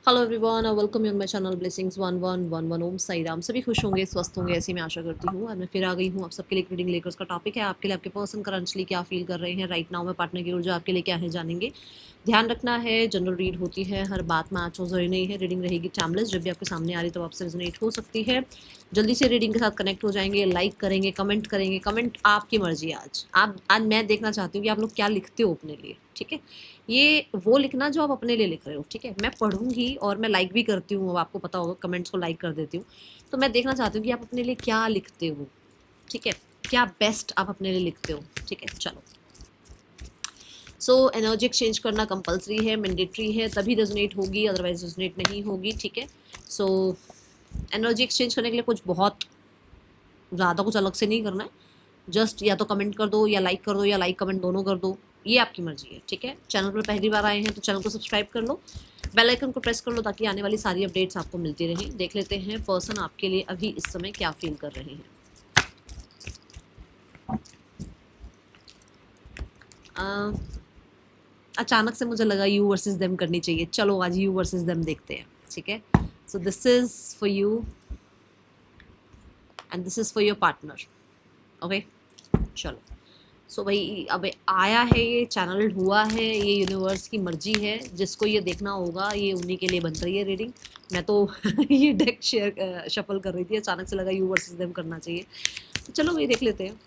Hello everyone और welcome you on my channel blessings 1111 ओम साई राम। सभी खुश होंगे, स्वस्थ होंगे, ऐसी मैं आशा करती हूँ। और मैं फिर आ गई हूँ आप सबके लिए रीडिंग लेकर। उसका टॉपिक है आपके लिए आपके पर्सन करंटली क्या फील कर रहे हैं राइट नाउ में, पार्टनर की ऊर्जा आपके लिए क्या है जानेंगे। ध्यान रखना है, जनरल रीड होती है, हर बात मैच हो जरूरी नहीं है। रीडिंग रहेगी टाइमलेस, जब भी आपके सामने आ रही तो आपसे रेजोनेट हो सकती है। जल्दी से रीडिंग के साथ कनेक्ट हो जाएंगे, लाइक करेंगे, कमेंट करेंगे। कमेंट आपकी मर्जी। आज मैं देखना चाहती हूँ कि आप लोग क्या लिखते हो अपने लिए। ठीक है, ये वो लिखना जो आप अपने लिए लिख रहे हो। ठीक है, मैं पढ़ूंगी और मैं लाइक भी करती हूँ, अब आपको पता होगा कमेंट्स को लाइक कर देती हूँ। तो मैं देखना चाहती हूँ कि आप अपने लिए क्या लिखते हो। ठीक है, क्या बेस्ट आप अपने लिए लिखते हो। ठीक है, चलो। सो एनर्जी एक्सचेंज करना कंपलसरी है, मैंडेटरी है, तभी रेजोनेट होगी, अदरवाइज रेजोनेट नहीं होगी। ठीक है, सो एनर्जी एक्सचेंज करने के लिए कुछ बहुत ज़्यादा कुछ अलग से नहीं करना है। जस्ट या तो कमेंट कर दो या लाइक कर दो, या लाइक कमेंट दोनों कर दो, ये आपकी मर्जी है। ठीक है, चैनल पर पहली बार आए हैं तो चैनल को सब्सक्राइब कर लो, बेल आइकन को प्रेस कर लो ताकि आने वाली सारी अपडेट्स आपको मिलती रहें। देख लेते हैं पर्सन आपके लिए अभी इस समय क्या फील कर रहे हैं। अचानक से मुझे लगा यू वर्सेस देम करनी चाहिए। चलो आज यू वर्सेस देम देखते हैं। ठीक है, so this is for you and this is for your partner. Okay, चलो। सो भाई अब आया है, ये चैनल हुआ है, ये यूनिवर्स की मर्जी है। जिसको ये देखना होगा ये उन्हीं के लिए बन रही है रीडिंग। मैं तो ये डेक शेयर शफल कर रही थी, अचानक से लगा यू वर्सेस देम करना चाहिए, तो चलो ये देख लेते हैं।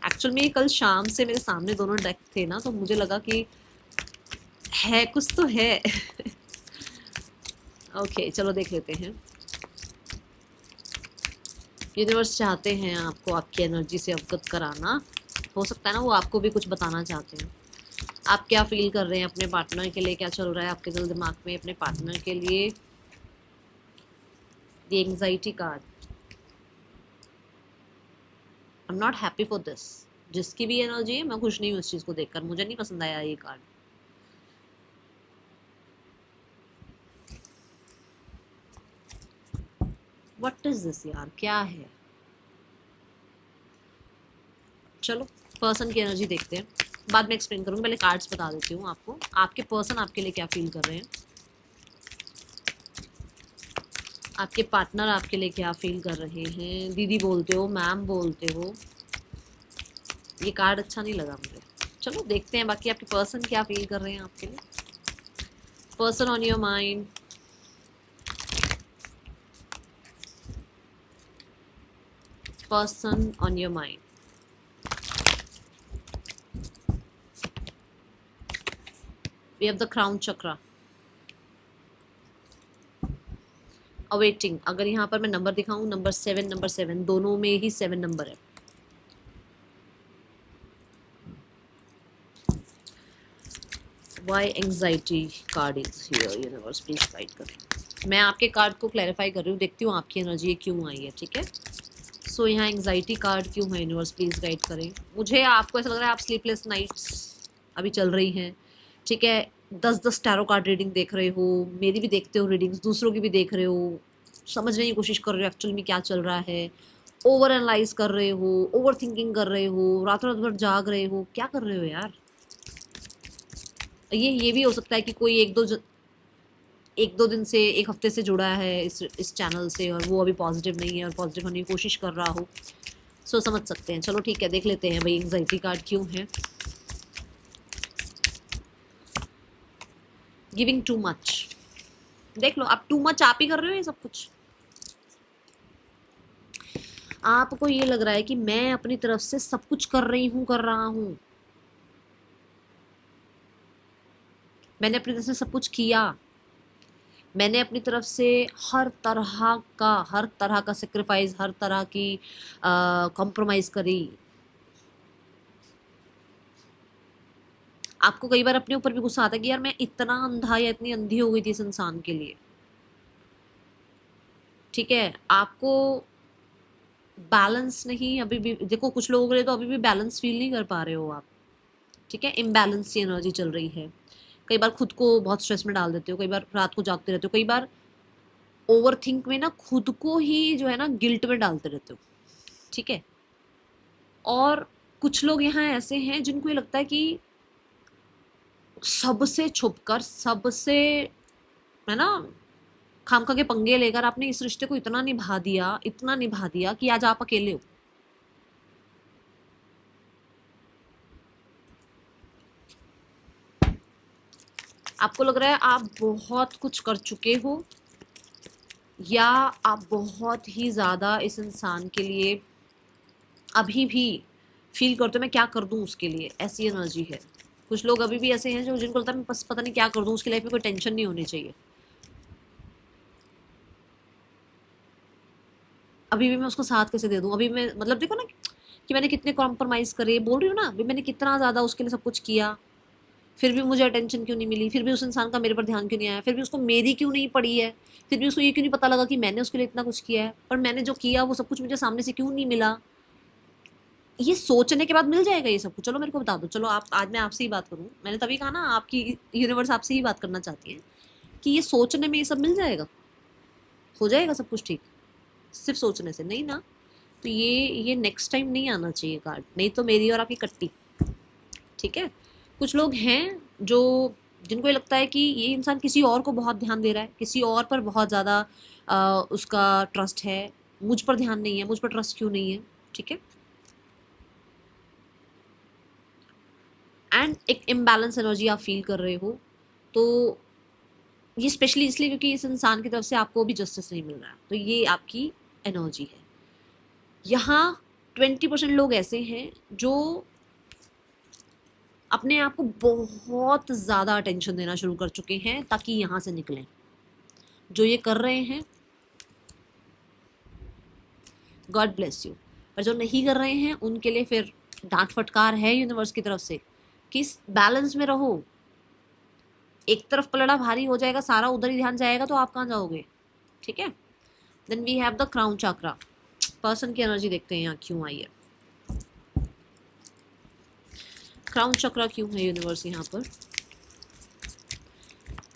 एक्चुअल में कल शाम से मेरे सामने दोनों डेक थे ना, तो मुझे लगा कि है कुछ तो है। ओके, चलो देख लेते हैं। यूनिवर्स चाहते हैं आपको आपकी एनर्जी से अवगत कराना। हो सकता है ना वो आपको भी कुछ बताना चाहते हैं। आप क्या फील कर रहे हैं अपने पार्टनर के लिए, क्या चल रहा है आपके दिल दिमाग में अपने पार्टनर के लिए। The anxiety card, I am not happy for this. जिसकी भी एनर्जी है, मैं खुश नहीं हूँ इस चीज़ को देखकर, मुझे नहीं पसंद आया ये कार्ड। व्हाट इज दिस यार, क्या है। चलो पर्सन की एनर्जी देखते हैं, बाद में एक्सप्लेन करूँगी, पहले कार्ड्स बता देती हूँ आपको। आपके पर्सन आपके लिए क्या फील कर रहे हैं, आपके पार्टनर आपके लिए क्या फील कर रहे हैं। दीदी बोलते हो, मैम बोलते हो, ये कार्ड अच्छा नहीं लगा मुझे। चलो देखते हैं बाकी आपके पर्सन क्या फील कर रहे हैं आपके लिए। Person on your mind, person on your mind. We have the crown chakra, awaiting. अगर यहाँ पर मैं नंबर दिखाऊं, नंबर 7 दोनों में ही 7 नंबर है। Why anxiety card is here, universe please guide करें। मैं आपके कार्ड को क्लैरिफाई कर रही हूँ, देखती हूँ आपकी एनर्जी क्यों आई है। ठीक है, सो यहाँ एंग्जाइटी कार्ड क्यों है, यूनिवर्स प्लीज गाइड करें। मुझे आपको ऐसा लग रहा है आप स्लीपलेस नाइट्स अभी चल रही हैं। ठीक है, 10-10 टैरो कार्ड रीडिंग देख रहे हो, मेरी भी देखते हो रीडिंग्स, दूसरों की भी देख रहे हो, समझने की कोशिश कर रहे हो एक्चुअल में क्या चल रहा है। ओवर एनालाइज कर रहे हो, ओवर थिंकिंग कर रहे हो, रातों रात भर जाग रहे हो, क्या कर रहे हो यार। ये भी हो सकता है कि कोई एक दो दिन से, एक हफ्ते से जुड़ा है इस चैनल से और वो अभी पॉजिटिव नहीं है और पॉजिटिव होने की कोशिश कर रहा हो। सो समझ सकते हैं। चलो ठीक है, देख लेते हैं भाई एंग्जाइटी कार्ड क्यों है। गिविंग टू मच, देख लो आप टू मच आप ही कर रहे हो ये सब कुछ। आपको ये लग रहा है कि मैं अपनी तरफ से सब कुछ कर रही हूँ, कर रहा हूँ, मैंने अपनी तरफ से सब कुछ किया, मैंने अपनी तरफ से हर तरह का सेक्रीफाइस, हर तरह की कॉम्प्रोमाइज़ करी। आपको कई बार अपने ऊपर भी गुस्सा आता है कि यार मैं इतना अंधा या इतनी अंधी हो गई थी इस इंसान के लिए। ठीक है, आपको बैलेंस नहीं, अभी भी देखो कुछ लोगों के लिए तो अभी भी बैलेंस फील नहीं कर पा रहे हो आप। ठीक है, इम्बैलेंस की एनर्जी चल रही है। कई बार खुद को बहुत स्ट्रेस में डाल देते हो, कई बार रात को जागते रहते हो, कई बार ओवर थिंक में ना खुद को ही जो है ना गिल्ट में डालते रहते हो। ठीक है, और कुछ लोग यहाँ ऐसे हैं जिनको ये लगता है कि सबसे छुपकर, सबसे, है ना, खामखा के पंगे लेकर आपने इस रिश्ते को इतना निभा दिया कि आज आप अकेले हो। आपको लग रहा है आप बहुत कुछ कर चुके हो, या आप बहुत ही ज़्यादा इस इंसान के लिए अभी भी फील करते हो मैं क्या कर दूं उसके लिए, ऐसी एनर्जी है। कुछ लोग अभी भी ऐसे हैं जो जिनको लगता है मैं बस पता नहीं क्या कर दूं, उसकी लाइफ में कोई टेंशन नहीं होनी चाहिए, अभी भी मैं उसको साथ कैसे दे दूं, अभी मैं मतलब देखो ना कि मैंने कितने कॉम्प्रोमाइज़ करे, बोल रही हूँ ना, अभी मैंने कितना ज़्यादा उसके लिए सब कुछ किया, फिर भी मुझे अटेंशन क्यों नहीं मिली, फिर भी उस इंसान का मेरे पर ध्यान क्यों नहीं आया, फिर भी उसको मेरी क्यों नहीं पड़ी है, फिर भी उसको ये क्यों नहीं पता लगा कि मैंने उसके लिए इतना कुछ किया है, पर मैंने जो किया वो सब कुछ मुझे सामने से क्यों नहीं मिला। ये सोचने के बाद मिल जाएगा ये सब कुछ। चलो मेरे को बता दो, चलो आप, आज मैं आपसे ही बात करूँ, मैंने तभी कहा ना आपकी यूनिवर्स आपसे ही बात करना चाहती है कि ये सोचने में ये सब मिल जाएगा, हो जाएगा सब कुछ ठीक, सिर्फ सोचने से नहीं ना। तो ये नेक्स्ट टाइम नहीं आना चाहिए कार्ड, नहीं तो मेरी और आपकी कट्टी, ठीक है। कुछ लोग हैं जो, जिनको ये लगता है कि ये इंसान किसी और को बहुत ध्यान दे रहा है, किसी और पर बहुत ज़्यादा उसका ट्रस्ट है, मुझ पर ध्यान नहीं है, मुझ पर ट्रस्ट क्यों नहीं है, ठीक है। एंड एक इम्बैलेंस एनर्जी आप फील कर रहे हो, तो ये स्पेशली इसलिए क्योंकि इस इंसान की तरफ से आपको भी जस्टिस नहीं मिल रहा है, तो ये आपकी एनर्जी है। यहाँ 20% लोग ऐसे हैं जो अपने आप को बहुत ज़्यादा अटेंशन देना शुरू कर चुके हैं ताकि यहाँ से निकलें। जो ये कर रहे हैं, गॉड ब्लेस यू, पर जो नहीं कर रहे हैं उनके लिए फिर डांट फटकार है यूनिवर्स की तरफ से कि बैलेंस में रहो। एक तरफ पलड़ा भारी हो जाएगा, सारा उधर ही ध्यान जाएगा, तो आप कहाँ जाओगे, ठीक है। Then we have the crown chakra. Person की एनर्जी देखते हैं यहाँ क्यों आई है, क्राउन चक्रा क्यों है यूनिवर्स यहाँ पर,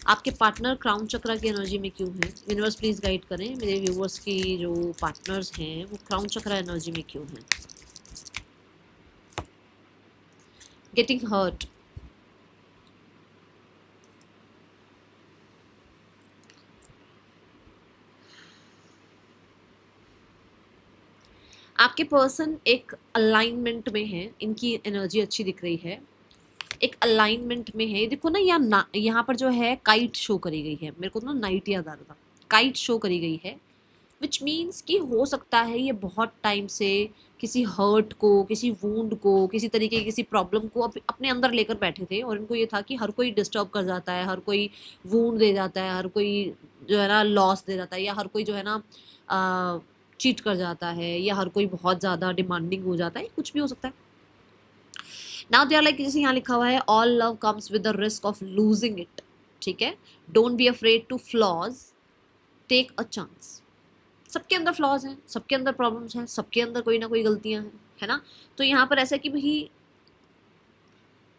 आपके पार्टनर क्राउन चक्रा की एनर्जी में क्यों है, यूनिवर्स प्लीज गाइड करें मेरे व्यूवर्स की जो पार्टनर्स हैं वो क्राउन चक्रा एनर्जी में क्यों हैं। गेटिंग हर्ट, आपके पर्सन एक अलाइनमेंट में है, इनकी एनर्जी अच्छी दिख रही है, एक अलाइनमेंट में है। देखो ना यहाँ पर जो है काइट शो करी गई है, मेरे को ना नाइट याद आ रहा था, काइट शो करी गई है, विच मीन्स कि हो सकता है ये बहुत टाइम से किसी हर्ट को, किसी वूंड को, किसी तरीके की किसी प्रॉब्लम को अपने अंदर लेकर बैठे थे, और इनको ये था कि हर कोई डिस्टर्ब कर जाता है, हर कोई वूंड दे जाता है, हर कोई जो है ना लॉस दे जाता है, या हर कोई जो है ना चीट कर जाता है, या हर कोई बहुत ज़्यादा डिमांडिंग हो जाता है, कुछ भी हो सकता है। नाउ दे आर लाइक, जैसे यहाँ लिखा हुआ है all love comes with the risk of losing it, ठीक है। Don't be afraid to flaws, take a chance. सबके अंदर फ्लॉज हैं, सबके अंदर प्रॉब्लम्स हैं, सबके अंदर कोई ना कोई गलतियां हैं, है ना। तो यहाँ पर ऐसा कि भाई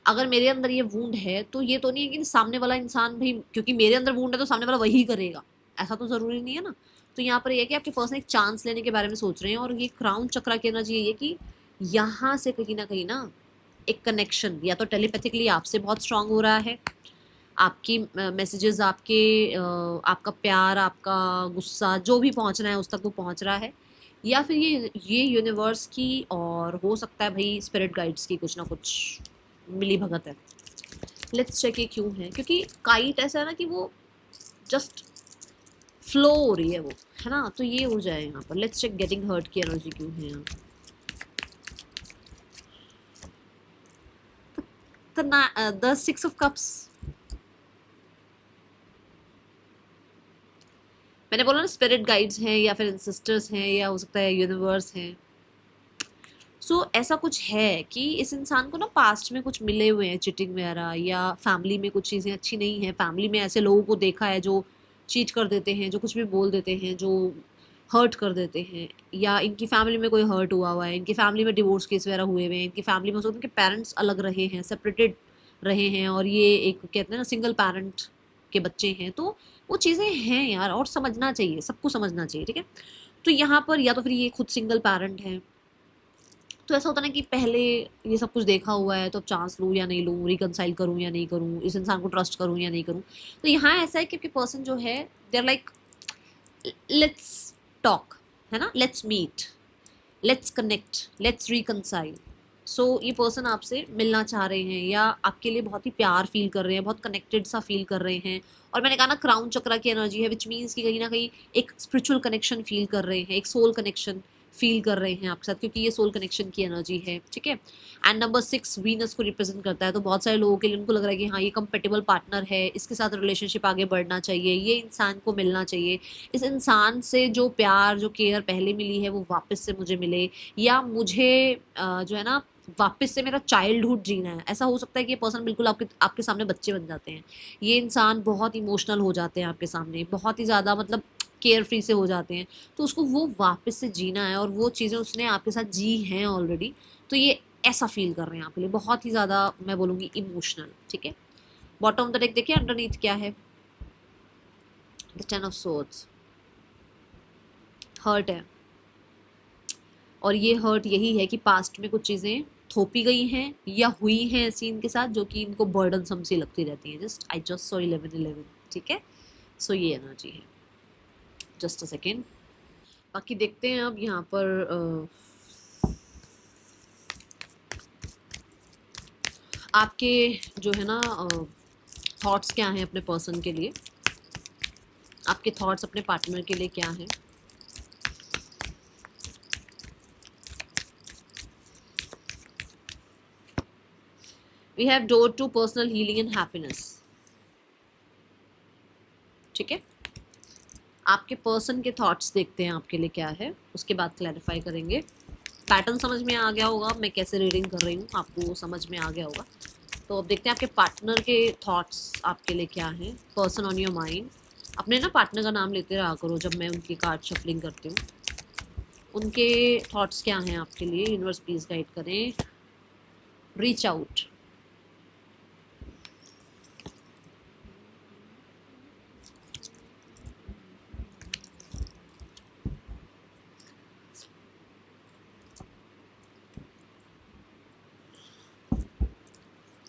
अगर मेरे अंदर ये वूंड है तो ये तो नहीं है कि सामने वाला इंसान भी, क्योंकि मेरे अंदर वूंड है तो सामने वाला वही करेगा, ऐसा तो ज़रूरी नहीं है ना। तो यहाँ पर ये है कि आपके पर्सन एक चांस लेने के बारे में सोच रहे हैं, और ये क्राउन चक्रा की एनर्जी ये है कि यहाँ से कहीं ना एक कनेक्शन या तो टेलीपैथिकली आपसे बहुत स्ट्रांग हो रहा है, आपकी मैसेजेस, आपका प्यार, आपका गुस्सा जो भी पहुंचना है उस तक वो पहुंच रहा है, या फिर ये यूनिवर्स की और हो सकता है भाई स्पिरिट गाइड्स की कुछ ना कुछ मिली भगत है। लेट्स चेक ये क्यों है, क्योंकि काइट ऐसा है ना कि वो जस्ट फ्लो हो रही है वो, है ना। तो ये हो जाए यहाँ पर। लेट्स चेक गेटिंग हर्ट की एनर्जी क्यों है यहाँ। द 6 ऑफ कप्स, मैंने बोला ना स्पिरिट गाइड्स हैं, या फिर इंसिस्टर्स हैं, या हो सकता है यूनिवर्स हैं। सो ऐसा कुछ है कि इस इंसान को ना पास्ट में कुछ मिले हुए हैं, चिटिंग वगैरह, या फैमिली में कुछ चीज़ें अच्छी नहीं हैं, फैमिली में ऐसे लोगों को देखा है जो चीट कर देते हैं, जो कुछ भी बोल देते हैं, जो हर्ट कर देते हैं, या इनकी फैमिली में कोई हर्ट हुआ है, इनकी फैमिली में डिवोर्स केस वगैरह हुए हुए हैं, इनकी फैमिली में हो सकता है इनके पेरेंट्स अलग रहे हैं, सेपरेटेड रहे हैं, और ये एक कहते हैं ना सिंगल पेरेंट के बच्चे हैं। तो वो चीज़ें हैं यार, और समझना चाहिए, सबको समझना चाहिए, ठीक है। तो यहाँ पर या तो फिर ये खुद सिंगल पेरेंट है, तो ऐसा होता है ना कि पहले ये सब कुछ देखा हुआ है, तो अब चांस लूँ या नहीं लूँ, रिकनसाइल करूँ या नहीं करूँ, इस इंसान को ट्रस्ट करूँ या नहीं करूँ। तो यहाँ ऐसा है कि आपके पर्सन जो है they are like let's talk, है ना, let's meet, let's connect, let's reconcile. So ये पर्सन आपसे मिलना चाह रहे हैं या आपके लिए बहुत ही प्यार फील कर रहे हैं, बहुत कनेक्टेड सा फील कर रहे हैं। और मैंने कहा ना क्राउन चक्रा की एनर्जी है, विच मीन्स कि कहीं ना कहीं एक स्पिरिचुअल कनेक्शन फील कर रहे हैं, एक सोल कनेक्शन फील कर रहे हैं आपके साथ, क्योंकि ये सोल कनेक्शन की एनर्जी है, ठीक है। एंड नंबर 6 वीनस को रिप्रेजेंट करता है, तो बहुत सारे लोगों के लिए उनको लग रहा है कि हाँ ये कंपेटेबल पार्टनर है, इसके साथ रिलेशनशिप आगे बढ़ना चाहिए, ये इंसान को मिलना चाहिए, इस इंसान से जो प्यार जो केयर पहले मिली है वो वापस से मुझे मिले, या मुझे जो है ना वापस से मेरा चाइल्डहुड जीना है। ऐसा हो सकता है कि ये पर्सन बिल्कुल आपके आपके सामने बच्चे बन जाते हैं, ये इंसान बहुत इमोशनल हो जाते हैं आपके सामने, बहुत ही ज़्यादा मतलब केयर फ्री से हो जाते हैं, तो उसको वो वापस से जीना है और वो चीज़ें उसने आपके साथ जी हैं ऑलरेडी, तो ये ऐसा फील कर रहे हैं आपके लिए, बहुत ही ज़्यादा मैं बोलूँगी इमोशनल, ठीक है। बॉटम ऑफ द डेक देखिए अंडरनीथ क्या है, द 10 ऑफ सोर्ड्स, हर्ट है। और ये हर्ट यही है कि पास्ट में कुछ चीज़ें थोपी गई हैं या हुई हैं ऐसी इनके साथ जो कि इनको बर्डन सी लगती रहती हैं। आई जस्ट सॉ 11-11, ठीक है। सो ये एनर्जी है, जस्ट अ सेकेंड। बाकी देखते हैं अब यहाँ पर आपके जो है ना थॉट्स क्या हैं अपने पर्सन के लिए, आपके थॉट्स अपने पार्टनर के लिए क्या हैं। We have door to personal healing and happiness, ठीक है। आपके पर्सन के थॉट्स देखते हैं आपके लिए क्या है, उसके बाद क्लैरिफाई करेंगे। पैटर्न समझ में आ गया होगा, मैं कैसे रीडिंग कर रही हूँ आपको वो समझ में आ गया होगा। तो अब देखते हैं आपके पार्टनर के थॉट्स आपके लिए क्या हैं। पर्सन ऑन योर माइंड, अपने ना पार्टनर का नाम लेते रहा करो जब मैं उनकी कार्ड शफलिंग करती हूँ। उनके थॉट्स क्या हैं आपके लिए, यूनिवर्स प्लीज गाइड करें। Reach out,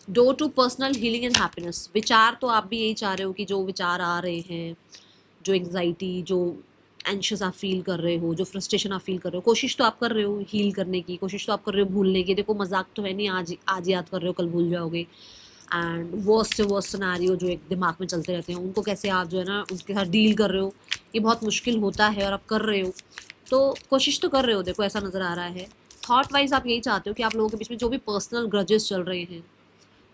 door to personal healing and happiness. विचार तो आप भी यही चाह रहे हो कि जो विचार आ रहे हैं, जो एंग्जाइटी, जो एंशियस आप फील कर रहे हो, जो फ्रस्ट्रेशन आप फील कर रहे हो, कोशिश तो आप कर रहे हो हील करने की, कोशिश तो आप कर रहे हो भूलने की। देखो मजाक तो है नहीं, आज आज याद कर रहे हो कल भूल जाओगे। एंड वर्स्ट से वर्स्ट सिनेरियो जो एक दिमाग में चलते रहते हैं उनको कैसे आप जो है ना उनके साथ डील कर रहे हो, ये बहुत मुश्किल होता है और आप कर रहे हो, तो कोशिश तो कर रहे हो। देखो ऐसा नज़र आ रहा है, थॉट वाइज आप यही चाहते हो कि आप लोगों के बीच में जो भी पर्सनल ग्रजेस चल रहे हैं,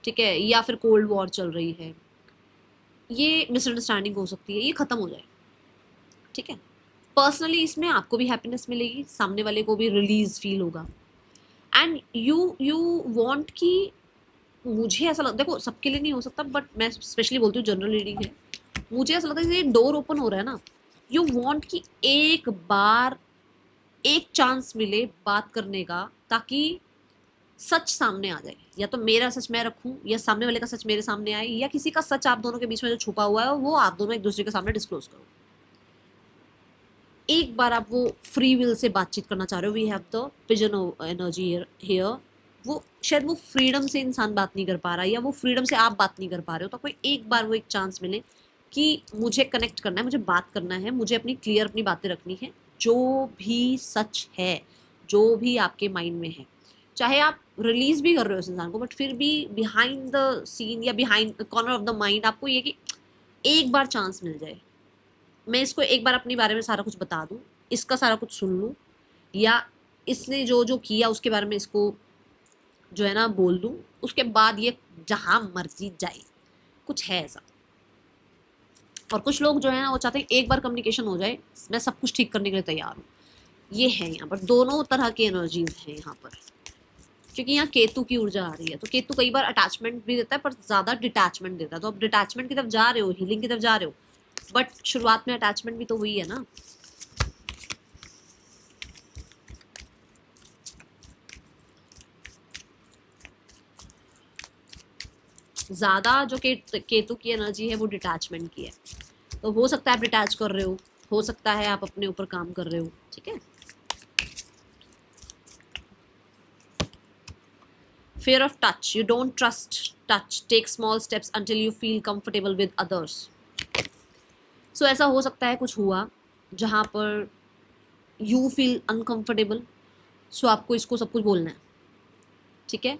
ठीक है, या फिर कोल्ड वॉर चल रही है, ये मिसअंडरस्टैंडिंग हो सकती है, ये ख़त्म हो जाए, ठीक है। पर्सनली इसमें आपको भी हैप्पीनेस मिलेगी, सामने वाले को भी रिलीज फील होगा। एंड यू वांट कि, मुझे ऐसा लगता, देखो सबके लिए नहीं हो सकता बट मैं स्पेशली बोलती हूँ, जनरल रीडिंग है, मुझे ऐसा लगता है ये डोर ओपन हो रहा है ना, यू वांट कि एक बार एक चांस मिले बात करने का, ताकि सच सामने आ जाए, या तो मेरा सच मैं रखूं या सामने वाले का सच मेरे सामने आए, या किसी का सच आप दोनों के बीच में जो छुपा हुआ है वो आप दोनों एक दूसरे के सामने डिस्क्लोज करो। एक बार आप वो फ्री विल से बातचीत करना चाह रहे हो, we have the pigeon energy here, वो शायद वो फ्रीडम से इंसान बात नहीं कर पा रहा, या वो फ्रीडम से आप बात नहीं कर पा रहे हो, तो कोई एक बार वो एक चांस मिले कि मुझे कनेक्ट करना है, मुझे बात करना है, मुझे अपनी क्लियर अपनी बातें रखनी है, जो भी सच है, जो भी आपके माइंड में है, चाहे आप रिलीज भी कर रहे हो उस इंसान को, बट फिर भी बिहाइंड द सीन या behind corner of the mind आपको ये कि एक बार चांस मिल जाए, मैं इसको एक बार अपने बारे में सारा कुछ बता दूं, इसका सारा कुछ सुन लूं, या इसने जो जो किया उसके बारे में इसको जो है ना बोल दूं, उसके बाद ये जहां मर्जी जाए, कुछ है ऐसा। और कुछ लोग जो है ना वो चाहते हैं एक बार कम्युनिकेशन हो जाए, मैं सब कुछ ठीक करने के लिए तैयार हूँ, ये है यहाँ पर, दोनों तरह की एनर्जीज हैं यहाँ पर, क्योंकि यहाँ केतु की ऊर्जा आ रही है, तो केतु कई बार अटैचमेंट भी देता है पर ज्यादा डिटैचमेंट देता है, तो अब डिटैचमेंट की तरफ जा रहे हो, हीलिंग की तरफ जा रहे हो, बट शुरुआत में अटैचमेंट भी तो हुई है ना। ज्यादा जो केतु की एनर्जी है वो डिटैचमेंट की है, तो हो सकता है आप डिटैच कर रहे हो सकता है आप अपने ऊपर काम कर रहे हो, ठीक है। Fear of touch, you don't trust touch, take small steps until you feel comfortable with others. So ऐसा हो सकता है कुछ हुआ, जहाँ पर यू फील अनकंफर्टेबल, सो आपको इसको सब कुछ बोलना है, ठीक है।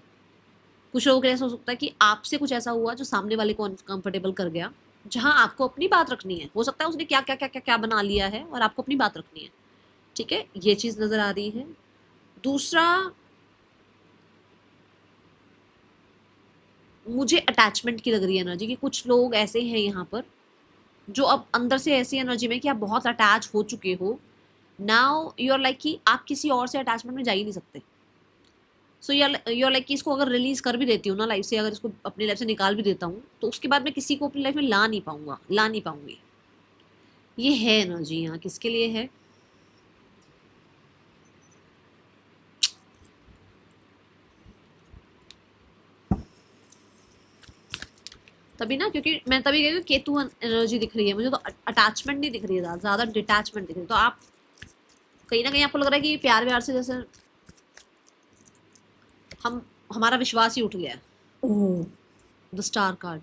कुछ लोगों के लिए ऐसा हो सकता है कि आपसे कुछ ऐसा हुआ जो सामने वाले को अनकंफर्टेबल कर गया, जहाँ आपको अपनी बात रखनी है। हो सकता है उसने क्या क्या क्या क्या क्या बना लिया है और आपको अपनी बात रखनी है, ठीक है। ये चीज़ नज़र आ रही है। दूसरा, मुझे अटैचमेंट की लग रही है एनर्जी कि कुछ लोग ऐसे हैं यहाँ पर जो अब अंदर से ऐसी एनर्जी में कि आप बहुत अटैच हो चुके हो। नाउ यू आर लाइक कि आप किसी और से अटैचमेंट में जा ही नहीं सकते। सो यू आर लाइक कि इसको अगर रिलीज कर भी देती हूँ ना लाइफ से, अगर इसको अपनी लाइफ से निकाल भी देता हूँ, तो उसके बाद मैं किसी को अपनी लाइफ में ला नहीं पाऊंगा, ला नहीं पाऊंगी। ये है एनर्जी यहाँ किसके लिए है। तभी ना, क्योंकि मैं तभी कह रही हूँ केतु एनर्जी दिख रही है मुझे, तो अटैचमेंट नहीं दिख रही है, ज़्यादा डिटैचमेंट दिख रही है। तो आप कहीं ना कहीं आपको लग रहा है कि प्यार व्यार से जैसे हमारा विश्वास ही उठ गया है। Oh, the star card,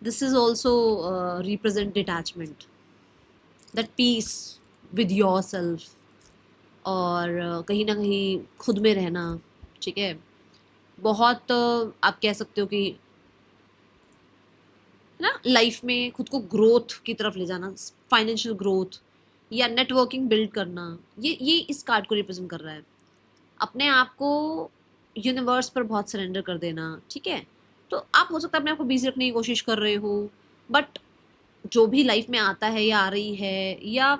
this is also represent detachment, that peace with your self, और कहीं ना कहीं खुद में रहना, ठीक है। बहुत आप कह सकते हो कि है ना, लाइफ में खुद को ग्रोथ की तरफ ले जाना, फाइनेंशियल ग्रोथ या नेटवर्किंग बिल्ड करना, ये इस कार्ड को रिप्रेजेंट कर रहा है। अपने आप को यूनिवर्स पर बहुत सरेंडर कर देना, ठीक है। तो आप हो सकता है अपने आप को बिजी रखने की कोशिश कर रहे हो, बट जो भी लाइफ में आता है या आ रही है, या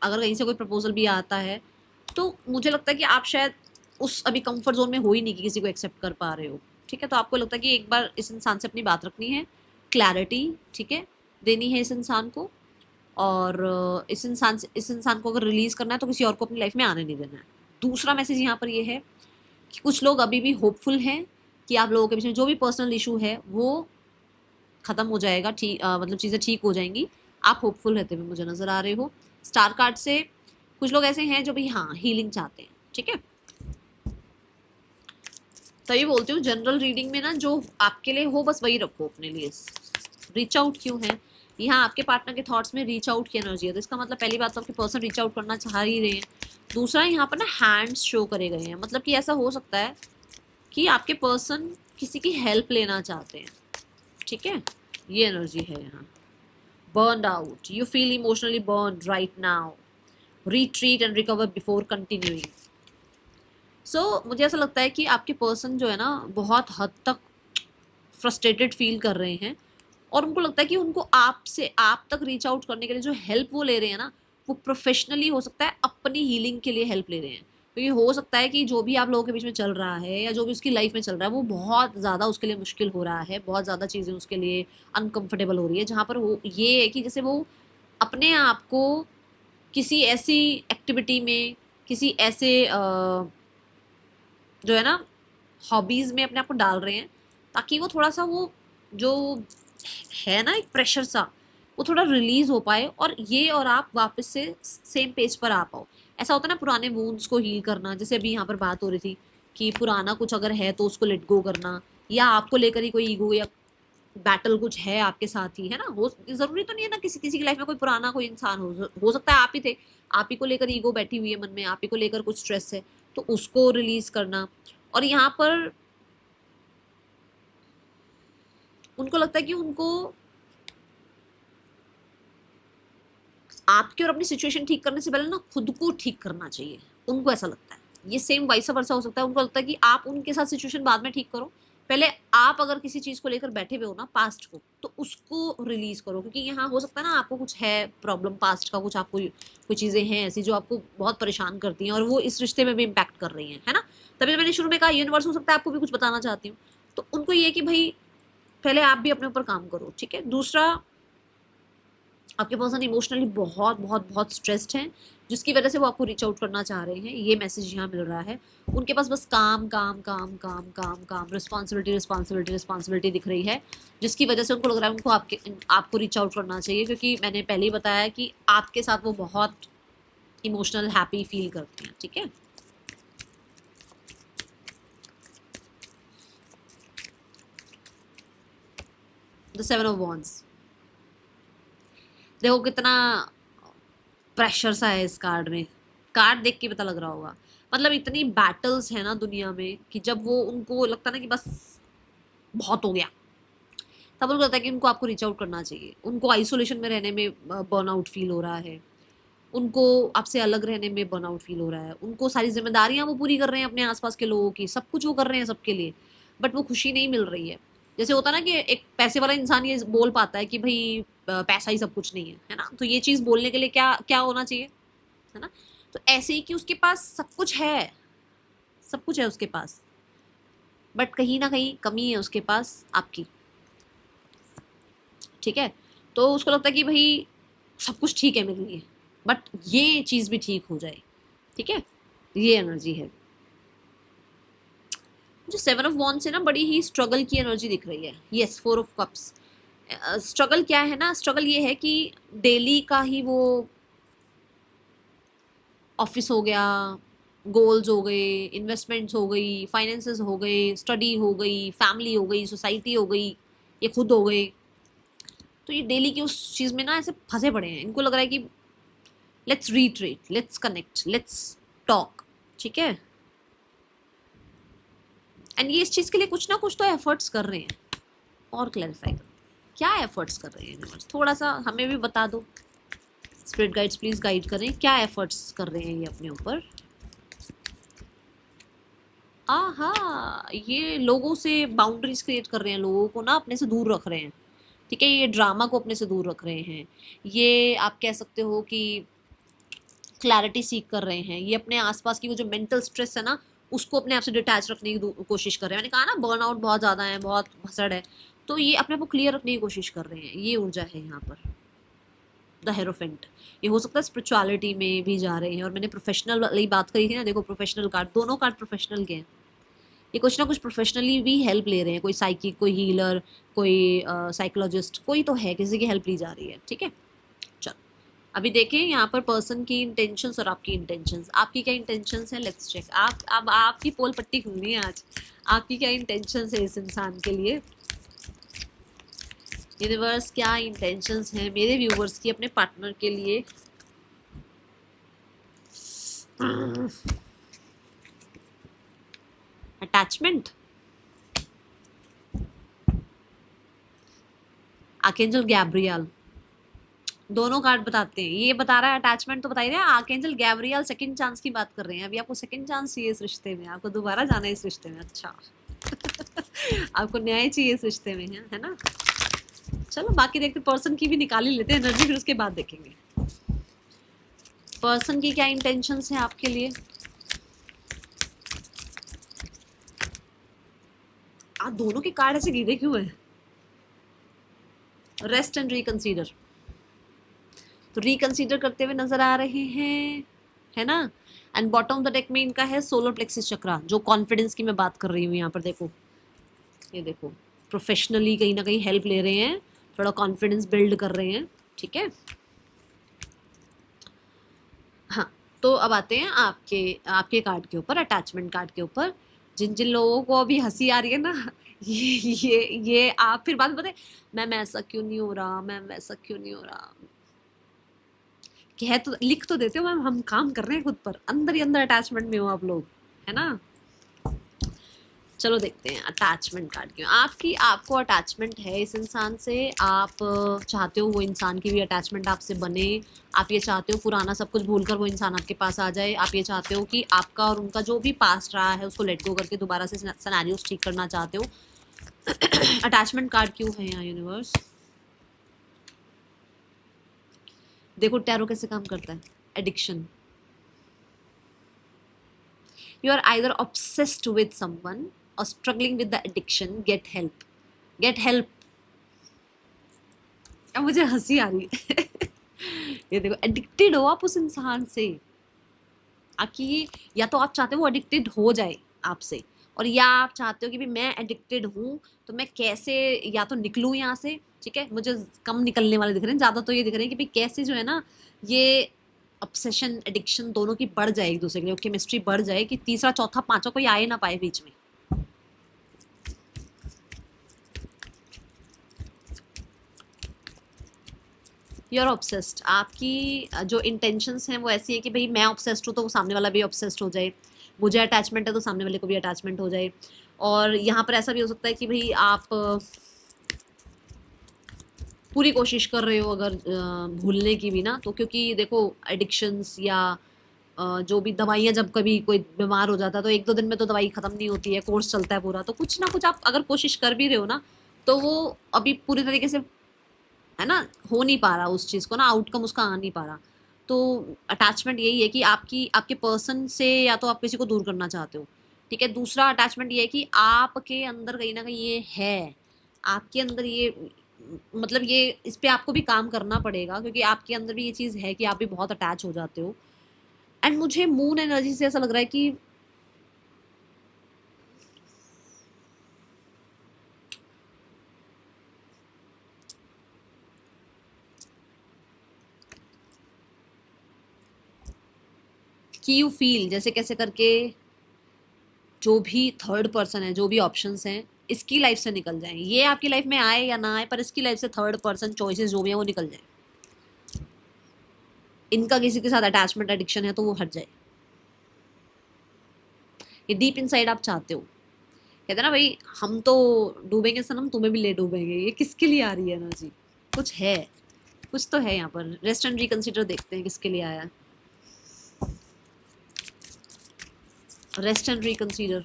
अगर कहीं से कोई प्रपोजल भी आता है, तो मुझे लगता है कि आप शायद उस अभी कंफर्ट जोन में हो ही नहीं कि किसी को एक्सेप्ट कर पा रहे हो, ठीक है। तो आपको लगता है कि एक बार इस इंसान से अपनी बात रखनी है, क्लैरिटी, ठीक है, देनी है इस इंसान को, और इस इंसान को अगर रिलीज करना है तो किसी और को अपनी लाइफ में आने नहीं देना है। दूसरा मैसेज यहाँ पर ये है कि कुछ लोग अभी भी होपफुल हैं कि आप लोगों के बीच में जो भी पर्सनल इशू है वो खत्म हो जाएगा, ठीक, मतलब चीज़ें ठीक हो जाएंगी। आप होपफुल रहते हुए मुझे नजर आ रहे हो स्टार कार्ड से। कुछ लोग ऐसे हैं जो भी हाँ हीलिंग चाहते हैं, ठीक है। तभी बोलती हूँ जनरल रीडिंग में ना जो आपके लिए हो बस वही रखो अपने लिए। रीच आउट क्यों है यहाँ, आपके पार्टनर के थॉट्स में रीच आउट की एनर्जी है, तो इसका मतलब पहली बात तो आपके पर्सन रीच आउट करना चाह ही रहे हैं। दूसरा, यहाँ पर ना हैंड्स शो करे गए हैं, मतलब कि ऐसा हो सकता है कि आपके पर्सन किसी की हेल्प लेना चाहते हैं, ठीक है। ये एनर्जी है यहाँ। burned out, you feel emotionally burned right now, retreat and recover before continuing। मुझे ऐसा लगता है कि आपके पर्सन जो है ना बहुत हद तक फ्रस्ट्रेटेड फील कर रहे हैं, और उनको लगता है कि उनको आपसे आप तक रीच आउट करने के लिए जो हेल्प वो ले रहे हैं ना, वो प्रोफेशनली हो सकता है, अपनी हीलिंग के लिए हेल्प ले रहे हैं। क्योंकि हो सकता है कि जो भी आप लोगों के बीच में चल रहा है या जो भी उसकी लाइफ में चल रहा है वो बहुत ज़्यादा उसके लिए मुश्किल हो रहा है, बहुत ज़्यादा चीज़ें उसके लिए अनकंफर्टेबल हो रही है, जहाँ पर वो ये है कि जैसे वो अपने आप को किसी ऐसी एक्टिविटी में, किसी ऐसे जो है ना हॉबीज़ में अपने आप को डाल रहे हैं, ताकि वो थोड़ा सा वो जो है ना एक प्रेशर सा, वो थोड़ा रिलीज हो पाए और ये और आप वापस से सेम पेज पर आ पाओ। ऐसा होता है ना पुराने वूंड्स को हील करना, जैसे अभी यहाँ पर बात हो रही थी कि पुराना कुछ अगर है तो उसको लेट गो करना, या आपको लेकर ही कोई ईगो या बैटल कुछ है आपके साथ ही, है ना। हो जरूरी तो नहीं है ना किसी किसी की लाइफ में कोई पुराना कोई इंसान हो सकता है आप ही थे, आप ही को लेकर ईगो बैठी हुई है मन में, आप ही को लेकर कुछ स्ट्रेस है, तो उसको रिलीज करना। और यहाँ पर उनको लगता है कि उनको आपकी और अपनी सिचुएशन ठीक करने से पहले ना खुद को ठीक करना चाहिए, उनको ऐसा लगता है। ये सेम वाइस वर्सा हो सकता है, उनको लगता है कि आप उनके साथ सिचुएशन बाद में ठीक करो, पहले आप अगर किसी चीज को लेकर बैठे हुए हो ना पास्ट को, तो उसको रिलीज करो। क्योंकि यहाँ हो सकता है ना आपको कुछ है प्रॉब्लम पास्ट का, कुछ आपको कुछ चीजें हैं ऐसी जो आपको बहुत परेशान करती हैं और वो इस रिश्ते में भी इम्पैक्ट कर रही हैं, है ना। तभी तो मैंने शुरू में कहा यूनिवर्स हो सकता है आपको भी कुछ बताना चाहती हूँ। तो उनको ये कि भाई पहले आप भी अपने ऊपर काम करो, ठीक है। दूसरा, आपके पर्सन इमोशनली बहुत बहुत बहुत स्ट्रेस्ड हैं, जिसकी वजह से वो आपको रीच आउट करना चाह रहे हैं, ये मैसेज यहाँ मिल रहा है। उनके पास बस काम काम काम काम काम काम, रिस्पॉन्सिबिलिटी रिस्पॉन्सिबिलिटी रिस्पॉन्सिबिलिटी दिख रही है, जिसकी वजह से उनको लग रहा है उनको आपको रीच आउट करना चाहिए, क्योंकि मैंने पहले ही बताया कि आपके साथ वो बहुत इमोशनल हैप्पी फील करते हैं, ठीक है। द 7 ऑफ वॉन्ड्स, देखो कितना प्रेशर सा है इस कार्ड में, कार्ड देख के पता लग रहा होगा। मतलब इतनी बैटल्स है ना दुनिया में कि जब वो उनको लगता ना कि बस बहुत हो गया, तब उनको लगता है कि उनको आपको रीच आउट करना चाहिए। उनको आइसोलेशन में रहने में बर्नआउट फील हो रहा है, उनको आपसे अलग रहने में बर्नआउट फील हो रहा है, उनको सारी जिम्मेदारियां वो पूरी कर रहे हैं अपने आसपास के लोगों की, सब कुछ वो कर रहे हैं सबके लिए, बट वो खुशी नहीं मिल रही है। जैसे होता है ना कि एक पैसे वाला इंसान ये बोल पाता है कि भाई पैसा ही सब कुछ नहीं है ना, तो ये चीज़ बोलने के लिए क्या क्या होना चाहिए, है ना। तो ऐसे ही कि उसके पास सब कुछ है, सब कुछ है उसके पास, बट कहीं ना कहीं कमी है उसके पास आपकी, ठीक है। तो उसको लगता है कि भाई सब कुछ ठीक है मेरे लिए, बट ये चीज़ भी ठीक हो जाए, ठीक है। ये एनर्जी है। मुझे 7 ऑफ वॉन्ड से ना बड़ी ही स्ट्रगल की एनर्जी दिख रही है। Yes, 4 of cups. स्ट्रगल क्या है ना, स्ट्रगल ये है कि डेली का ही वो ऑफिस हो गया, गोल्स हो गए, इन्वेस्टमेंट्स हो गई, फाइनेंसेस हो गए, स्टडी हो गई, फैमिली हो गई, सोसाइटी हो गई, ये खुद हो गए। तो ये डेली की उस चीज़ में ना ऐसे फंसे पड़े हैं, इनको लग रहा है कि let's retreat, let's connect, let's talk, ठीक है। एंड ये इस चीज़ के लिए कुछ ना कुछ तो एफर्ट्स कर रहे हैं। और क्लैरिफाई करो, क्या एफर्ट्स कर रहे हैं यूनिवर्स, थोड़ा सा हमें भी बता दो। स्पिरिट गाइड्स प्लीज गाइड करें, क्या एफर्ट्स कर रहे हैं ये अपने ऊपर। आहा, ये लोगों से बाउंड्रीज क्रिएट कर रहे हैं, लोगों को ना अपने से दूर रख रहे हैं, ठीक है। ये ड्रामा को अपने से दूर रख रहे हैं, ये आप कह सकते हो कि क्लैरिटी सीख कर रहे हैं, ये अपने आसपास की वो जो मेंटल स्ट्रेस है ना उसको अपने आप से डिटैच रखने की कोशिश कर रहे हैं। मैंने कहा ना बर्नआउट बहुत ज़्यादा है, बहुत भसड़ है, तो ये अपने आप को क्लियर रखने की कोशिश कर रहे हैं। ये ऊर्जा है यहाँ पर द हेरोफेंट। ये हो सकता है स्पिरिचुअलिटी में भी जा रहे हैं, और मैंने प्रोफेशनल वाली बात करी थी ना, देखो प्रोफेशनल कार्ड, दोनों कार्ड प्रोफेशनल के हैं। ये कुछ ना कुछ प्रोफेशनली भी हेल्प ले रहे हैं, कोई साइकिक, कोई हीलर, कोई साइकोलॉजिस्ट, कोई तो है, किसी की हेल्प ली जा रही है, ठीक है। चलो अभी देखें यहाँ पर पर्सन की इंटेंशंस और आपकी इंटेंशंस, आपकी क्या इंटेंशंस है, लेट्स चेक। आप अब आपकी पोल पट्टी खुलनी है आज, आपकी क्या इंटेंशंस है इस इंसान के लिए। यूनिवर्स क्या इंटेंशंस हैं मेरे व्यूवर्स की अपने पार्टनर के लिए। अटैचमेंट, आर्कएंजल गैब्रियल, दोनों कार्ड बताते हैं। ये बता रहा है अटैचमेंट तो बता ही रहे हैं, आर्कएंजल गैब्रियल सेकंड चांस की बात कर रहे हैं। अभी आपको सेकंड चांस चाहिए इस रिश्ते में, आपको दोबारा जाना है इस रिश्ते में, अच्छा। आपको न्याय चाहिए इस रिश्ते में, है ना। चलो बाकी देखते, पर्सन की भी निकाल ही लेते हैं एनर्जी, फिर उसके बाद देखेंगे पर्सन की क्या इंटेंशंस हैं आपके लिए। आप दोनों के कार्ड ऐसे गिरे क्यों हैं। रेस्ट एंड रिकंसीडर, तो रिकंसीडर करते हुए नजर आ रहे हैं, है ना। And bottom of the deck में इनका है सोलर प्लेक्सिस चक्रा, जो कॉन्फिडेंस की मैं बात कर रही हूँ यहाँ पर। देखो ये देखो, प्रोफेशनली कहीं ना कहीं हेल्प ले रहे हैं, थोड़ा कॉन्फिडेंस बिल्ड कर रहे हैं, ठीक है। हाँ, तो अब आते हैं आपके आपके कार्ड के ऊपर, अटैचमेंट कार्ड के ऊपर। जिन जिन लोगों को अभी हंसी आ रही है ना, ये आप फिर बात बताए, मैम ऐसा क्यों नहीं हो रहा, मैम ऐसा क्यों नहीं हो रहा। कह तो लिख तो देते हो मैम, हम काम कर रहे हैं खुद पर, अंदर ही अंदर अटैचमेंट में हो आप लोग, है ना। चलो देखते हैं अटैचमेंट कार्ड क्यों आपकी, आपको अटैचमेंट है इस इंसान से। आप चाहते हो वो इंसान की भी अटैचमेंट आपसे बने, आप ये चाहते हो पुराना सब कुछ भूलकर वो इंसान आपके पास आ जाए, आप ये चाहते हो कि आपका और उनका जो भी पास्ट रहा है उसको लेट गो करके दोबारा से सिनेरियोस ठीक करना चाहते हो। अटैचमेंट कार्ड क्यों है यहाँ यूनिवर्स। देखो टैरो कैसे काम करता है, addiction. You are either obsessed with someone or struggling with the addiction. Get help. Get help. अब मुझे हंसी आ रही है। ये देखो, एडिक्टेड हो आप उस इंसान से। आपकी ये, या तो आप चाहते हो वो एडिक्टेड हो जाए आपसे, और या आप चाहते हो कि भी मैं एडिक्टेड हूँ तो मैं कैसे या तो निकलूँ यहाँ से, ठीक है। मुझे कम निकलने वाले दिख रहे हैं, ज़्यादा तो ये दिख रहे हैं कि भाई कैसे जो है ना ये ऑब्सेशन एडिक्शन दोनों की बढ़ जाए, एक दूसरे के लिए केमिस्ट्री बढ़ जाए, कि तीसरा चौथा पांचवा कोई आए ना पाए बीच में। You are obsessed. आपकी जो इंटेंशंस हैं वो ऐसी है कि भाई मैं ऑब्सेस्ड हूँ तो सामने वाला भी ऑब्सेस्ड हो जाए, मुझे अटैचमेंट है तो सामने वाले को भी अटैचमेंट हो जाए। और यहाँ पर ऐसा भी हो सकता है कि भाई आप पूरी कोशिश कर रहे हो अगर भूलने की भी ना, तो क्योंकि देखो एडिक्शंस या जो भी दवाइयाँ, जब कभी कोई बीमार हो जाता है तो एक दो दिन में तो दवाई ख़त्म नहीं होती है, कोर्स चलता है पूरा। तो कुछ ना कुछ आप अगर कोशिश कर भी रहे हो ना, तो वो अभी पूरी तरीके से है ना हो नहीं पा रहा उस चीज़ को ना, आउटकम उसका आ नहीं पा रहा। तो अटैचमेंट यही है कि आपकी आपके पर्सन से या तो आप किसी को दूर करना चाहते हो, ठीक है। दूसरा अटैचमेंट ये है कि आपके अंदर कहीं ना कहीं ये है, आपके अंदर ये मतलब ये इस पे आपको भी काम करना पड़ेगा, क्योंकि आपके अंदर भी ये चीज़ है कि आप भी बहुत अटैच हो जाते हो। एंड मुझे मून एनर्जी से ऐसा लग रहा है कि यू फील जैसे कैसे करके जो भी थर्ड पर्सन है, जो भी ऑप्शंस हैं, इसकी लाइफ से निकल जाएं। ये आपकी लाइफ में आए या ना आए, पर इसकी लाइफ से थर्ड पर्सन चॉइसेस जो भी हैं वो निकल जाए। इनका किसी के साथ अटैचमेंट एडिक्शन है तो वो हट जाए। ये डीप इनसाइड आप चाहते हो। कहते हैं ना भाई, हम तो डूबेंगे सनम, तुम्हें भी ले डूबेंगे। ये किसके लिए आ रही है एनर्जी? कुछ है, कुछ तो है यहाँ पर। रेस्ट एंड रिकंसिडर देखते हैं किसके लिए आया है। Rest and reconsider.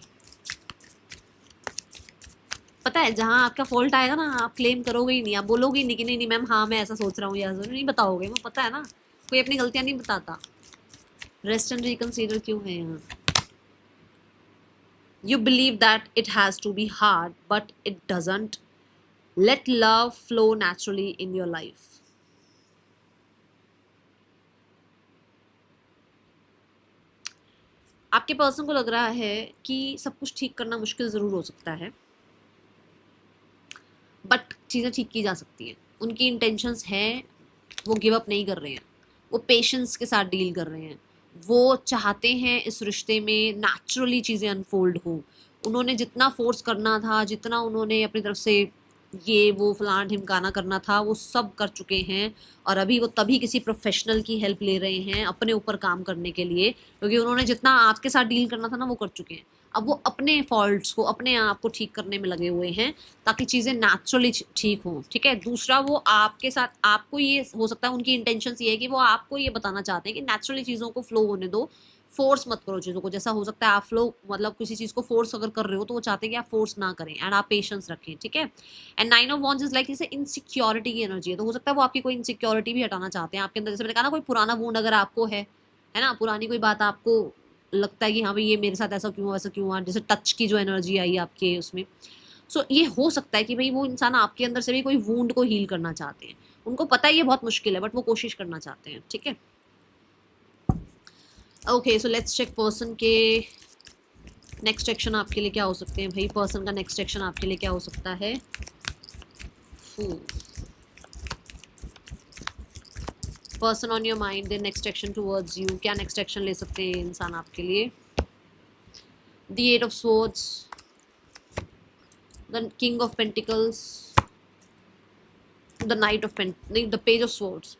पता है जहाँ आपका फॉल्ट आएगा ना, आप क्लेम करोगे ही नहीं, आप बोलोगे ही नहीं कि नहीं नहीं मैम, हाँ मैं ऐसा सोच रहा हूँ, या नहीं बताओगे। वो पता है ना, कोई अपनी गलतियाँ नहीं बताता। रेस्ट एंड रिकंसिडर क्यों है यहाँ? You believe that it has to be hard, but it doesn't. Let love flow naturally in your life. आपके पर्सन को लग रहा है कि सब कुछ ठीक करना मुश्किल ज़रूर हो सकता है, बट चीज़ें ठीक की जा सकती हैं। उनकी इंटेंशंस हैं, वो गिव अप नहीं कर रहे हैं, वो पेशेंस के साथ डील कर रहे हैं। वो चाहते हैं इस रिश्ते में नेचुरली चीज़ें अनफोल्ड हो। उन्होंने जितना फोर्स करना था, जितना उन्होंने अपनी तरफ से ये वो फलाना ढिमकाना करना था, वो सब कर चुके हैं। और अभी वो तभी किसी प्रोफेशनल की हेल्प ले रहे हैं अपने ऊपर काम करने के लिए, क्योंकि उन्होंने जितना आपके साथ डील करना था ना वो कर चुके हैं। अब वो अपने फॉल्ट्स को, अपने आप को ठीक करने में लगे हुए हैं, ताकि चीज़ें नेचुरली ठीक हों, ठीक है। दूसरा, वो आपके साथ, आपको ये हो सकता है उनकी इंटेंशंस ये है कि वो आपको ये बताना चाहते हैं कि नेचुरली चीज़ों को फ्लो होने दो, फोर्स मत करो चीज़ों को। जैसा हो सकता है आप फ्लो मतलब किसी चीज़ को फोर्स अगर कर रहे हो, तो वो चाहते हैं कि आप फोर्स ना करें एंड आप पेशेंस रखें, ठीक है। And nine of wands is like जैसे इनसिक्योरिटी की एनर्जी है, तो हो सकता है वो आपकी कोई इनसिक्योरिटी भी हटाना चाहते हैं आपके अंदर। जैसे मैंने कहा ना, कोई पुराना वूंड अगर आपको है ना, पुरानी कोई बात आपको लगता है कि हाँ भाई ये मेरे साथ ऐसा क्यों हुआ, वैसा क्यों हुआ, जैसे टच की जो एनर्जी आई आपके उसमें। सो ये हो सकता है कि भाई वो इंसान आपके अंदर से भी कोई वूंड को हील करना चाहते हैं। उनको पता है ये बहुत मुश्किल है, बट वो कोशिश करना चाहते हैं, ठीक है। Okay, so let's check person के नेक्स्ट एक्शन आपके लिए क्या हो सकते हैं। भाई पर्सन का नेक्स्ट एक्शन आपके लिए क्या हो सकता है? Person on your mind, their next action towards you. क्या नेक्स्ट एक्शन ले सकते हैं इंसान आपके लिए? The eight of swords, the king of pentacles, the knight of नहीं, the page of swords.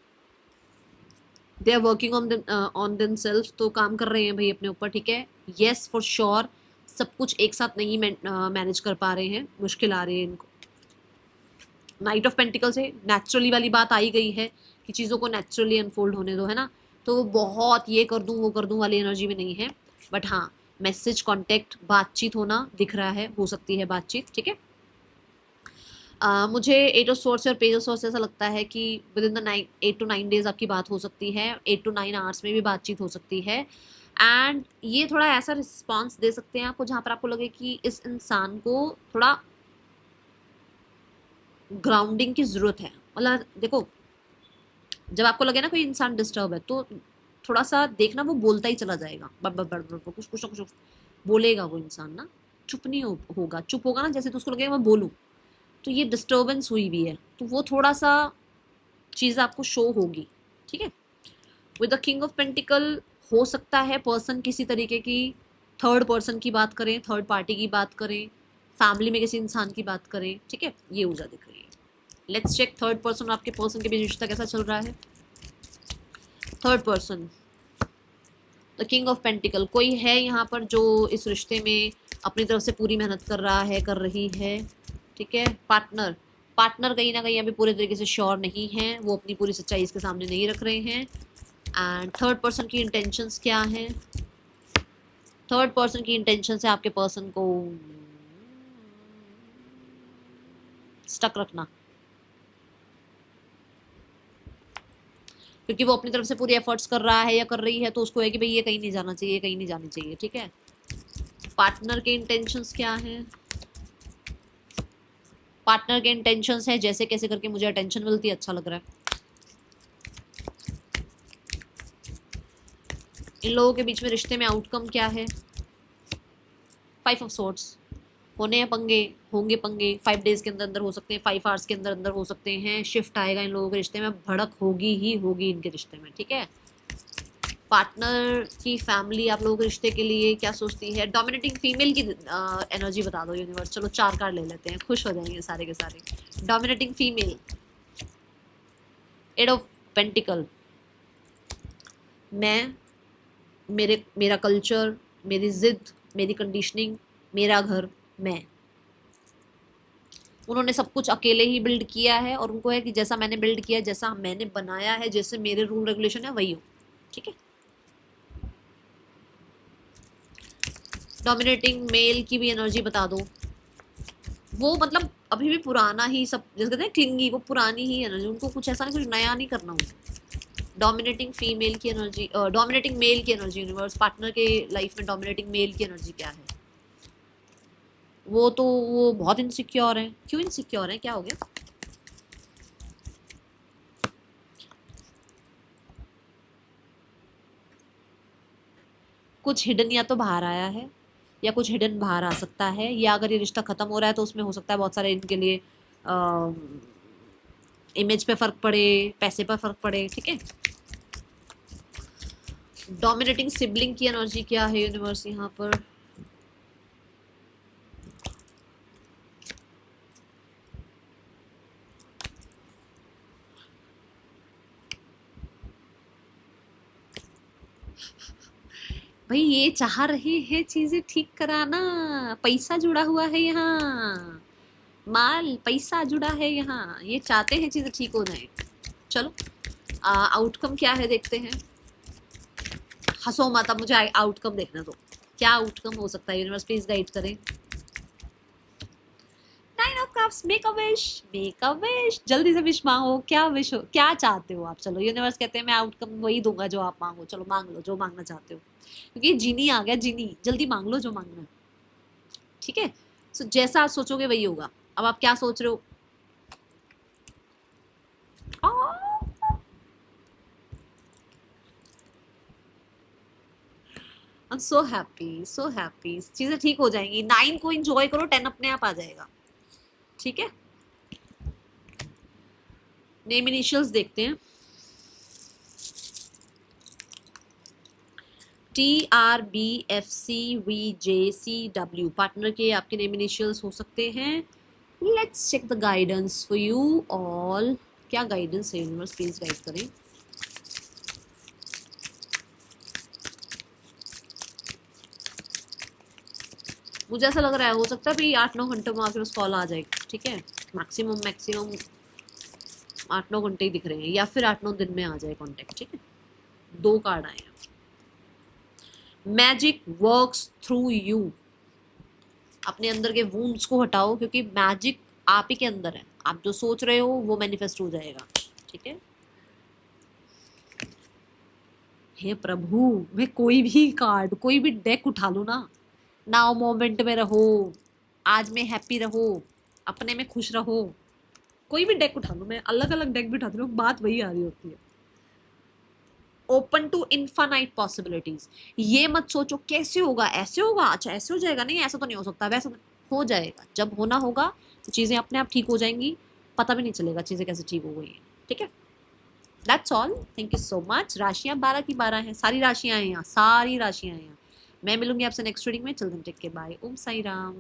They are working on themselves, तो काम कर रहे हैं भाई अपने ऊपर, ठीक है। येस फॉर श्योर, सब कुछ एक साथ नहीं मैनेज कर पा रहे हैं, मुश्किल आ रही है इनको। नाइट ऑफ पेंटिकल से नेचुरली वाली बात आई गई है कि चीज़ों को नेचुरली अनफोल्ड होने दो, है ना। तो वो बहुत ये कर दूँ वो कर दूँ वाली एनर्जी में नहीं है, बट हाँ मैसेज, कॉन्टेक्ट, बातचीत होना दिख रहा है, हो सकती है बातचीत, ठीक है। मुझे एट ऑफ सोर्स और पेज ऑफ सोर्स ऐसा लगता है कि with in the 8 to 9 days आपकी बात हो सकती है, 8 to 9 आवर्स में भी बातचीत हो सकती है। एंड ये थोड़ा ऐसा रिस्पॉन्स दे सकते हैं आपको जहाँ पर आपको लगे कि इस इंसान को थोड़ा ग्राउंडिंग की ज़रूरत है। मतलब देखो, जब आपको लगे ना कोई इंसान डिस्टर्ब है, तो थोड़ा सा देखना वो बोलता ही चला जाएगा, कुछ कुछ ना कुछ बोलेगा वो इंसान ना, चुप नहीं होगा। चुप होगा ना जैसे, तो उसको लगेगा मैं बोलूँ, तो ये डिस्टर्बेंस हुई भी है, तो वो थोड़ा सा चीज़ आपको शो होगी, ठीक है। With the king of pentacle, हो सकता है पर्सन किसी तरीके की थर्ड पर्सन की बात करें, थर्ड पार्टी की बात करें, फैमिली में किसी इंसान की बात करें, ठीक है। ये ऊर्जा दिख रही है, लेट्स चेक थर्ड पर्सन और आपके पर्सन के बीच रिश्ता कैसा चल रहा है। Third person, the king of pentacle, कोई है यहाँ पर जो इस रिश्ते में अपनी तरफ से पूरी मेहनत कर रहा है, कर रही है, ठीक है। पार्टनर, पार्टनर कहीं ना कहीं अभी पूरे तरीके से श्योर नहीं है, वो अपनी पूरी सच्चाई इसके सामने नहीं रख रहे हैं। एंड थर्ड पर्सन की इंटेंशंस क्या है। थर्ड पर्सन की इंटेंशन है आपके पर्सन को स्टक रखना, क्योंकि वो अपनी तरफ से पूरी एफर्ट्स कर रहा है या कर रही है, तो उसको है कि भाई ये कहीं नहीं जाना चाहिए, कहीं नहीं जानी चाहिए, ठीक है। पार्टनर के इंटेंशंस क्या हैं। पार्टनर के इंटेंशंस है जैसे कैसे करके मुझे अटेंशन मिलती है, अच्छा लग रहा है। इन लोगों के बीच में रिश्ते में आउटकम क्या है। 5 ऑफ सोर्ड्स, होने हैं पंगे, होंगे पंगे, 5 डेज के अंदर अंदर हो सकते हैं, 5 आवर्स के अंदर अंदर हो सकते हैं। शिफ्ट आएगा इन लोगों के रिश्ते में, भड़क होगी ही होगी इनके रिश्ते में, ठीक है। पार्टनर की फैमिली आप लोगों के रिश्ते के लिए क्या सोचती है। डोमिनेटिंग फीमेल की एनर्जी बता दो यूनिवर्स, चलो 4 कार्ड ले लेते हैं, खुश हो जाएंगे सारे के सारे। डोमिनेटिंग फीमेल, 8 ऑफ पेंटिकल, मैं, मेरा कल्चर, मेरी जिद, मेरी कंडीशनिंग, मेरा घर, मैं। उन्होंने सब कुछ अकेले ही बिल्ड किया है और उनको है कि जैसा मैंने बिल्ड किया, जैसा मैंने बनाया है, जैसे मेरे रूल रेगुलेशन है वही हो, ठीक है। डोमिनेटिंग मेल की भी एनर्जी बता दो। वो मतलब अभी भी पुराना ही सब, जैसे कहते हैं क्लिंगी, वो पुरानी ही एनर्जी, उनको कुछ ऐसा नहीं, कुछ नया नहीं करना उनको। डोमिनेटिंग फीमेल की एनर्जी, डोमिनेटिंग मेल की एनर्जी यूनिवर्स, पार्टनर के लाइफ में डोमिनेटिंग मेल की एनर्जी क्या है। वो बहुत इनसिक्योर हैं। क्यों इनसिक्योर हैं, क्या हो गया। कुछ हिडन या तो बाहर आया है या कुछ हिडन बाहर आ सकता है, या अगर ये रिश्ता खत्म हो रहा है तो उसमें हो सकता है बहुत सारे इनके लिए इमेज पे फर्क पड़े, पैसे पर फर्क पड़े, ठीक है। डोमिनेटिंग सिबलिंग की एनर्जी क्या है यूनिवर्स यहाँ पर। भाई ये चाह रहे हैं चीजें ठीक कराना, पैसा जुड़ा हुआ है यहाँ, माल पैसा जुड़ा है यहाँ, ये चाहते हैं चीजें ठीक हो जाए। चलो आउटकम क्या है देखते हैं। हंसो मत, अब मुझे आउटकम देखना दो, क्या आउटकम हो सकता है यूनिवर्स, प्लीज गाइड करें। 9 of cups, make a wish, make a wish, जल्दी से विश मांगो, क्या विश हो, क्या चाहते हो आप। चलो यूनिवर्स कहते हैं मैं आउटकम वही दूंगा जो आप मांगो, चलो मांग लो जो मांगना चाहते हो, क्योंकि जीनी आ गया, जीनी जल्दी मांग लो जो मांगना है, ठीक है। सो जैसा आप सोचोगे वही होगा। अब आप क्या सोच रहे हो। I am so happy, so happy, चीजें ठीक हो जाएंगी। 9 को एंजॉय करो, 10 अपने आप आ जाएगा, ठीक है। नेम इनिशियल्स देखते हैं। TRBFCVJCW, पार्टनर के आपके नेम इनिशियल्स हो सकते हैं। Let's check the guidance for you all. क्या गाइडेंस है यूनिवर्स, प्लीज गाइड करें। मुझे ऐसा लग रहा है हो सकता है भी 8-9 घंटे में आपके पास कॉल आ जाएगी, ठीक है। मैक्सिमम 8-9 घंटे ही दिख रहे हैं, या फिर 8-9 दिन में आ जाए कॉन्टेक्ट, ठीक है। 2 कार्ड आए हैं। मैजिक वर्क्स थ्रू यू, अपने अंदर के वूंड्स को हटाओ, क्योंकि मैजिक आप ही के अंदर है, आप जो सोच रहे हो वो मैनिफेस्ट हो जाएगा, ठीक है। हे प्रभु, मैं कोई भी कार्ड, कोई भी डेक उठा लूँ ना, नाउ मोमेंट में रहो, आज में हैप्पी रहो, अपने में खुश रहो, कोई भी डेक उठा लूँ, मैं अलग अलग डेक भी उठाती हूँ, बात वही आ रही होती है। ओपन टू इन्फानाइट पॉसिबिलिटीज, ये मत सोचो कैसे होगा, ऐसे होगा, अच्छा ऐसे हो जाएगा, नहीं ऐसा तो नहीं हो सकता, वैसा हो जाएगा। जब होना होगा तो चीज़ें अपने आप ठीक हो जाएंगी, पता भी नहीं चलेगा चीज़ें कैसे ठीक हो गई हैं, ठीक है। That's all, thank you so much. राशियाँ 12 की 12 हैं, सारी राशियाँ हैं यहाँ, सारी राशियाँ हैं यहाँ। मैं मिलूंगी आपसे नेक्स्ट रीडिंग में, चिल्ड्रन टेक के, बाय, ओम साई राम।